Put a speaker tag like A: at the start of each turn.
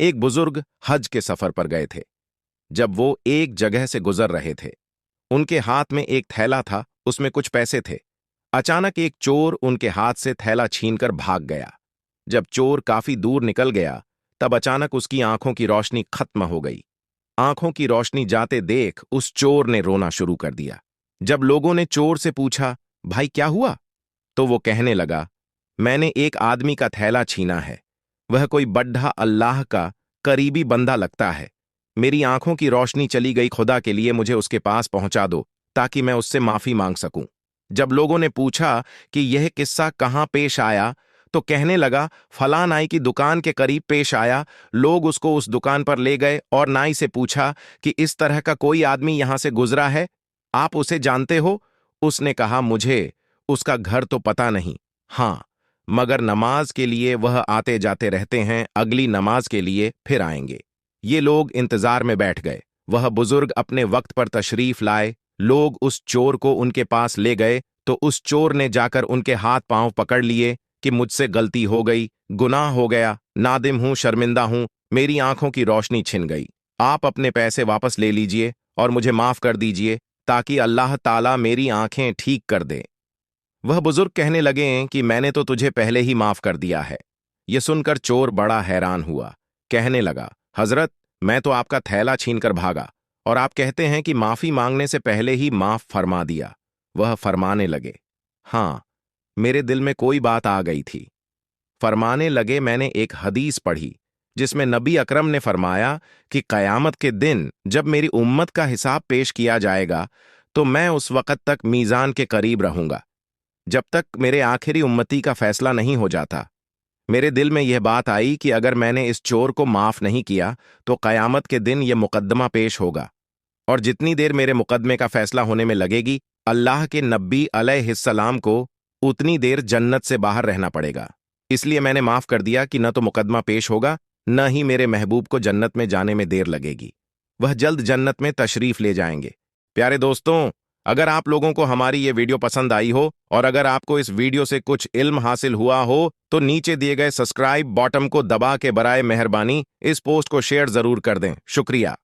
A: एक बुजुर्ग हज के सफर पर गए थे। जब वो एक जगह से गुजर रहे थे, उनके हाथ में एक थैला था, उसमें कुछ पैसे थे। अचानक एक चोर उनके हाथ से थैला छीनकर भाग गया। जब चोर काफी दूर निकल गया, तब अचानक उसकी आंखों की रोशनी खत्म हो गई। आंखों की रोशनी जाते देख उस चोर ने रोना शुरू कर दिया। जब लोगों ने चोर से पूछा, भाई क्या हुआ, तो वो कहने लगा, मैंने एक आदमी का थैला छीना है। वह कोई बड्ढा अल्लाह का करीबी बंदा लगता है। मेरी आंखों की रोशनी चली गई, खुदा के लिए मुझे उसके पास पहुंचा दो ताकि मैं उससे माफी मांग सकूं। जब लोगों ने पूछा कि यह किस्सा कहां पेश आया, तो कहने लगा, फलां नाई की दुकान के करीब पेश आया। लोग उसको उस दुकान पर ले गए और नाई से पूछा कि इस तरह का कोई आदमी यहां से गुजरा है, आप उसे जानते हो? उसने कहा, मुझे उसका घर तो पता नहीं, हाँ, मगर नमाज के लिए वह आते जाते रहते हैं, अगली नमाज के लिए फिर आएंगे। ये लोग इंतजार में बैठ गए। वह बुजुर्ग अपने वक्त पर तशरीफ लाए। लोग उस चोर को उनके पास ले गए तो उस चोर ने जाकर उनके हाथ पांव पकड़ लिए कि मुझसे गलती हो गई, गुनाह हो गया, नादिम हूं, शर्मिंदा हूं, मेरी आंखों की रोशनी छिन गई। आप अपने पैसे वापस ले लीजिए और मुझे माफ कर दीजिए ताकि अल्लाह ताला मेरी आंखें ठीक कर दे। वह बुजुर्ग कहने लगे कि मैंने तो तुझे पहले ही माफ कर दिया है। यह सुनकर चोर बड़ा हैरान हुआ। कहने लगा, हजरत, मैं तो आपका थैला छीनकर भागा और आप कहते हैं कि माफी मांगने से पहले ही माफ फरमा दिया। वह फरमाने लगे, हां, मेरे दिल में कोई बात आ गई थी। फरमाने लगे, मैंने एक हदीस पढ़ी जिसमें नबी अकरम ने फरमाया कि कयामत के दिन जब मेरी उम्मत का हिसाब पेश किया जाएगा तो मैं उस वक़्त तक मीज़ान के करीब रहूंगा जब तक मेरे आखिरी उम्मती का फैसला नहीं हो जाता। मेरे दिल में यह बात आई कि अगर मैंने इस चोर को माफ नहीं किया तो कयामत के दिन यह मुकद्दमा पेश होगा और जितनी देर मेरे मुकदमे का फैसला होने में लगेगी, अल्लाह के नबी अलैहिस्सलाम को उतनी देर जन्नत से बाहर रहना पड़ेगा। इसलिए मैंने माफ कर दिया कि न तो मुकदमा पेश होगा, न ही मेरे महबूब को जन्नत में जाने में देर लगेगी। वह जल्द जन्नत में तशरीफ ले जाएंगे। प्यारे दोस्तों, अगर आप लोगों को हमारी ये वीडियो पसंद आई हो और अगर आपको इस वीडियो से कुछ इल्म हासिल हुआ हो तो नीचे दिए गए सब्सक्राइब बटन को दबा के बराए मेहरबानी इस पोस्ट को शेयर जरूर कर दें। शुक्रिया।